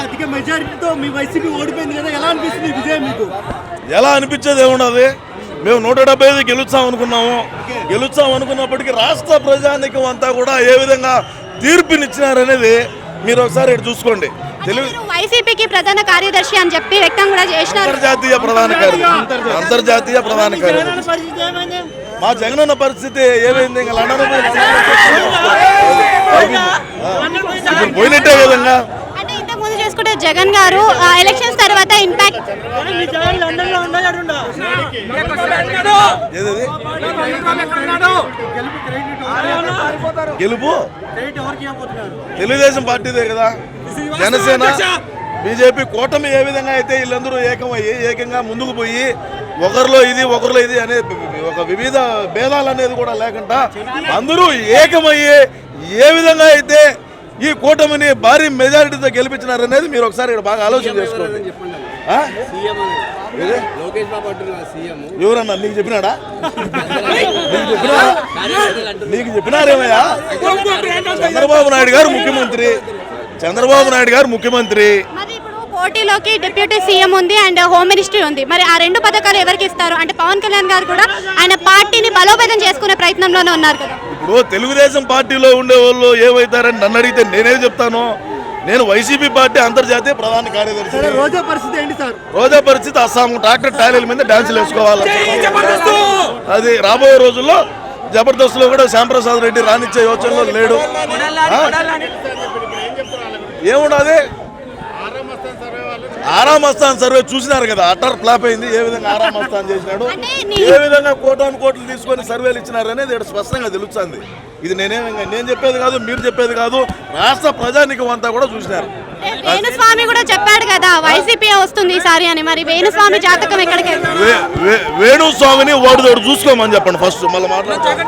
అధిక మెజారిటీతో మీ వైసీపీ ఓడిపోయింది కదా, ఎలా అనిపిస్తుంది విజయం మీకు? ఎలా అనిపించేది ఏమున్నది, మేము 175 గెలుస్తాం అనుకున్నాము. గెలుస్తాం అనుకున్నప్పటికీ రాష్ట్ర ప్రజానికం అంతా కూడా ఏ విధంగా తీర్పునిచ్చినారనేది మీరు ఒకసారి ఇటు చూసుకోండి. వైసీపీకి ప్రధాన కార్యదర్శి అని చెప్పి వ్యక్తం కూడా చేసినారు. అంతర్జాతీయ ప్రధాన కార్యదర్శి మా జగనన్న పరిస్థితి ఏమైంది? ఇంకా లండన్ పోయినట్టే విధంగా అంటే ఇంతకు ముందు చూసుకుంటే జగన్ గారు ఎలక్షన్స్ తర్వాత ఇంపాక్ట్ గెలుపు తెలుగుదేశం పార్టీదే కదా. జనసేన బీజేపీ కూటమి ఏ విధంగా అయితే వీళ్ళందరూ ఏకమయ్యి ఏకంగా ముందుకు పోయి ఒకరిలో ఇది అనే ఒక వివిధ భేదాలు అనేది కూడా లేకుండా అందరూ ఏకమయ్యి ఏ విధంగా అయితే ఈ కూటమిని భారీ మెజారిటీతో గెలిపించినారనేది మీరు ఒకసారి ఇక్కడ బాగా ఆలోచన చేసుకోండి. ఎవరన్నా నీకు చెప్పినాడా? నీకు చెప్పినారేమయ్యా? చంద్రబాబు నాయుడు గారు ముఖ్యమంత్రి. పోటీలోకి డిప్యూటీ సీఎం ఉంది అండ్ హోమ్ మినిస్ట్రీ ఉంది. మరి ఆ రెండు పథకాలు ఎవరికి ఇస్తారు? అంటే పవన్ కళ్యాణ్ గారు కూడా ఆయన పార్టీని బలోపేతం చేసుకునే ప్రయత్నంలోనే ఉన్నారు కదా. ఇప్పుడు తెలుగుదేశం పార్టీలో ఉండే వాళ్ళు ఏమవుతారని నన్ను అడిగితే నేనేం చెప్తాను? నేను వైసీపీ పార్టీ అంతర్జాతీయ ప్రధాన కార్యదర్శి. రోజా పరిస్థితి ఏంటి సార్? రోజా పరిస్థితి అస్సాం ట్రాక్టర్ టాలీల మీద డాన్సులు వేసుకోవాలి. అది రాబోయే రోజుల్లో జబర్దస్త్ లో కూడా శ్యాంప్రసాద్ రెడ్డి రానిచ్చే యోచనలో లేడు. ఏమున్నది? ఆరామస్థాన్ సర్వే చూసినారు కదా, అటర్ ఫ్లాప్ అయింది. ఏ విధంగా ఆరామస్థాన్ చేసినాడు, ఏ విధంగా కోట్లు తీసుకొని సర్వేలు ఇచ్చినారు అనేది ఇక్కడ స్పష్టంగా తెలుస్తుంది. ఇది నేను చెప్పేది కాదు, మీరు చెప్పేది కాదు, రాష్ట్ర ప్రజానికం అంతా కూడా చూసినారు. వేణుస్వామి కూడా చెప్పాడు కదా వైసీపీ వస్తుంది ఈసారి అని. మరి వేణుస్వామి జాతకం ఎక్కడికి? వేణుస్వామిని వాడు చూసుకోమని చెప్పండి ఫస్ట్, మళ్ళీ మాట్లాడుతున్నాం.